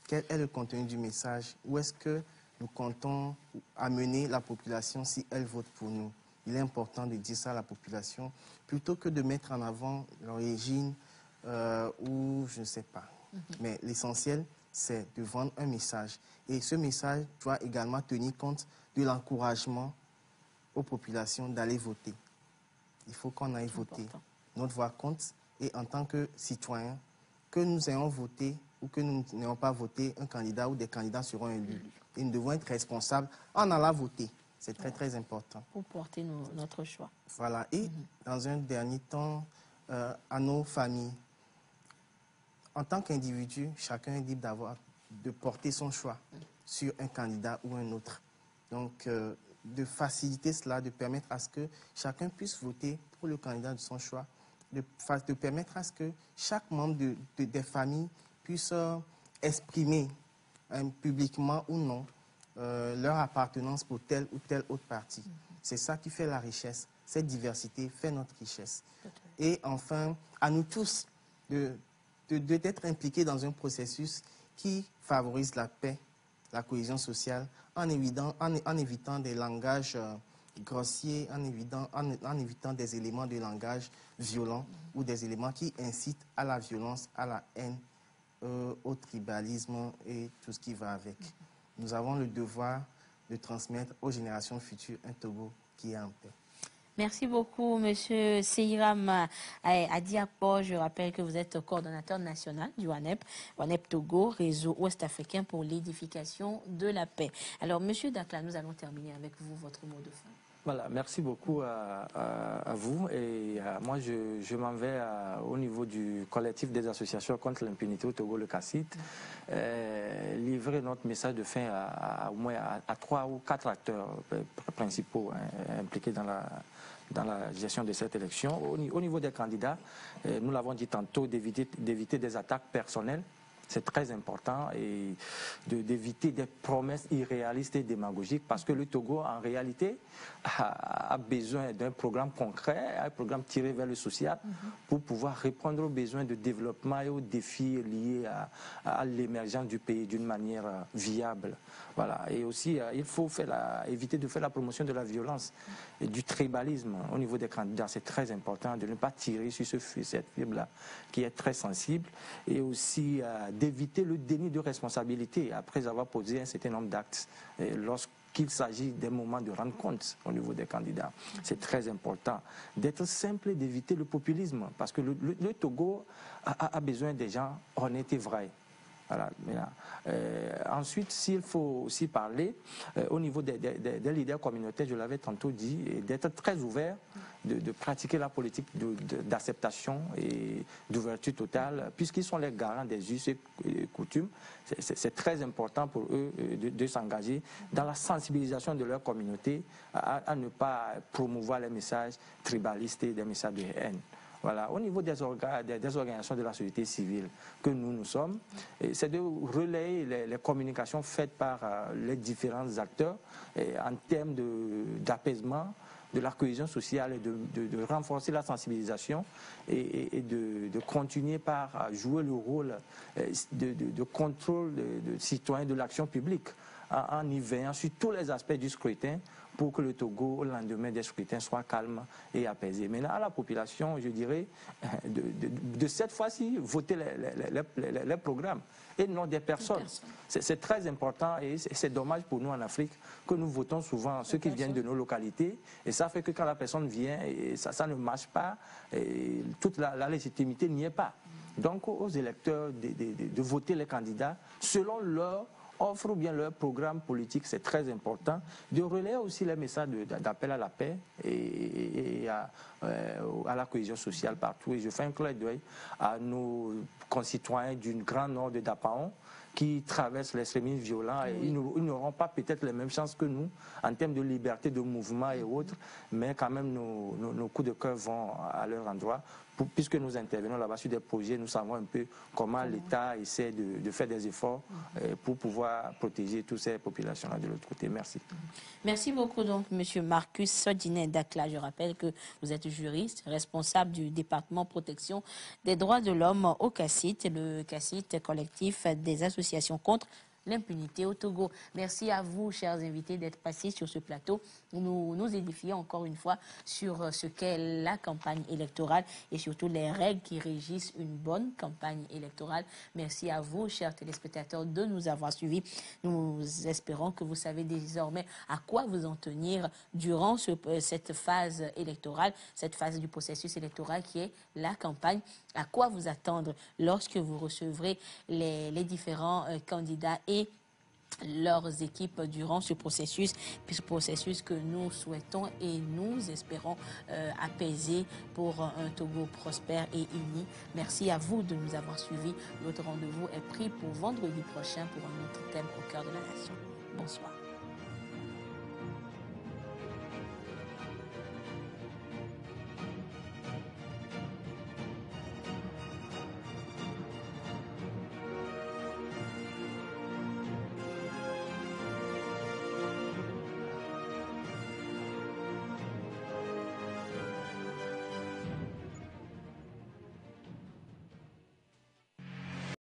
Quel est le contenu du message? Où est-ce que nous comptons amener la population si elle vote pour nous? Il est important de dire ça à la population, plutôt que de mettre en avant l'origine ou je ne sais pas. Mais l'essentiel, c'est de vendre un message. Et ce message doit également tenir compte de l'encouragement aux populations d'aller voter. Il faut qu'on aille voter. Notre voix compte. Et en tant que citoyens, que nous ayons voté ou que nous n'ayons pas voté, un candidat ou des candidats seront élus. Et nous devons être responsables en allant voter. C'est très, très important. Pour porter notre choix. Voilà. Et dans un dernier temps, à nos familles, en tant qu'individu, chacun est libre de porter son choix sur un candidat ou un autre. Donc, de faciliter cela, de permettre à ce que chacun puisse voter pour le candidat de son choix, de permettre à ce que chaque membre des familles puisse exprimer publiquement ou non leur appartenance pour tel ou tel autre parti. C'est ça qui fait la richesse. Cette diversité fait notre richesse. Et enfin, à nous tous d'être impliqués dans un processus qui favorise la paix, la cohésion sociale, en évitant des langages grossiers, en évitant des éléments de langage violents ou des éléments qui incitent à la violence, à la haine, au tribalisme et tout ce qui va avec. Nous avons le devoir de transmettre aux générations futures un Togo qui est en paix. Merci beaucoup, Monsieur Seiram Adiapo. Je rappelle que vous êtes coordonnateur national du WANEP Togo, réseau ouest-africain pour l'édification de la paix. Alors, Monsieur Dakla, nous allons terminer avec vous votre mot de fin. Voilà, merci beaucoup à vous. Et moi, je m'en vais au niveau du collectif des associations contre l'impunité au Togo, le CACIT, livrer notre message de fin au moins à 3 ou 4 acteurs principaux impliqués dans la gestion de cette élection. Au niveau des candidats, nous l'avons dit tantôt, d'éviter des attaques personnelles. C'est très important et d'éviter des promesses irréalistes et démagogiques parce que le Togo, en réalité, a besoin d'un programme concret, un programme tiré vers le social pour pouvoir répondre aux besoins de développement et aux défis liés à l'émergence du pays d'une manière viable. Voilà. Et aussi, il faut éviter de faire la promotion de la violence et du tribalisme au niveau des candidats. C'est très important de ne pas tirer sur cette fibre-là qui est très sensible et aussi d'éviter le déni de responsabilité après avoir posé un certain nombre d'actes lorsqu'il s'agit des moments de rendre compte au niveau des candidats. C'est très important d'être simple et d'éviter le populisme parce que le Togo a besoin des gens honnêtes et vrais. Voilà. Ensuite, s'il faut aussi parler au niveau des leaders communautaires, je l'avais tantôt dit, d'être très ouvert, de pratiquer la politique d'acceptation et d'ouverture totale, puisqu'ils sont les garants des us et coutumes. C'est très important pour eux de s'engager dans la sensibilisation de leur communauté à ne pas promouvoir les messages tribalistes et des messages de haine. Voilà. Au niveau des organisations de la société civile que nous sommes, c'est de relayer les communications faites par les différents acteurs en termes d'apaisement, de la cohésion sociale et de renforcer la sensibilisation et de continuer par jouer le rôle de contrôle de citoyen de l'action publique en y veillant sur tous les aspects du scrutin pour que le Togo, au lendemain des scrutins, soit calme et apaisé. Maintenant, à la population, je dirais, de cette fois-ci, voter les programmes et non des personnes. C'est très important et c'est dommage pour nous en Afrique que nous votons souvent ceux qui viennent de nos localités et ça fait que quand la personne vient, et ça ne marche pas, et toute la légitimité n'y est pas. Donc aux électeurs de voter les candidats selon leur offre ou bien leur programme politique, c'est très important, de relayer aussi les messages d'appel à la paix et à la cohésion sociale partout. Et je fais un clin d'œil à nos concitoyens du Grand Nord de Dapaon qui traversent l'extrémisme violent. Et ils n'auront pas peut-être les mêmes chances que nous en termes de liberté de mouvement et autres, mais quand même nos coups de cœur vont à leur endroit. Puisque nous intervenons là-bas sur des projets, nous savons un peu comment l'État essaie de faire des efforts pour pouvoir protéger toutes ces populations-là de l'autre côté. Merci. Merci beaucoup, donc, M. Marcus Sodinet Dakla. Je rappelle que vous êtes juriste, responsable du département protection des droits de l'homme au CACIT, le CACIT, collectif des associations contre l'impunité au Togo. Merci à vous, chers invités, d'être passés sur ce plateau. Nous édifions encore une fois sur ce qu'est la campagne électorale et surtout les règles qui régissent une bonne campagne électorale. Merci à vous, chers téléspectateurs, de nous avoir suivis. Nous espérons que vous savez désormais à quoi vous en tenir durant cette phase électorale, cette phase du processus électoral qui est la campagne. À quoi vous attendre lorsque vous recevrez les différents candidats et leurs équipes durant ce processus que nous souhaitons et nous espérons apaiser pour un Togo prospère et uni. Merci à vous de nous avoir suivis. Notre rendez-vous est pris pour vendredi prochain pour un autre thème au cœur de la nation. Bonsoir.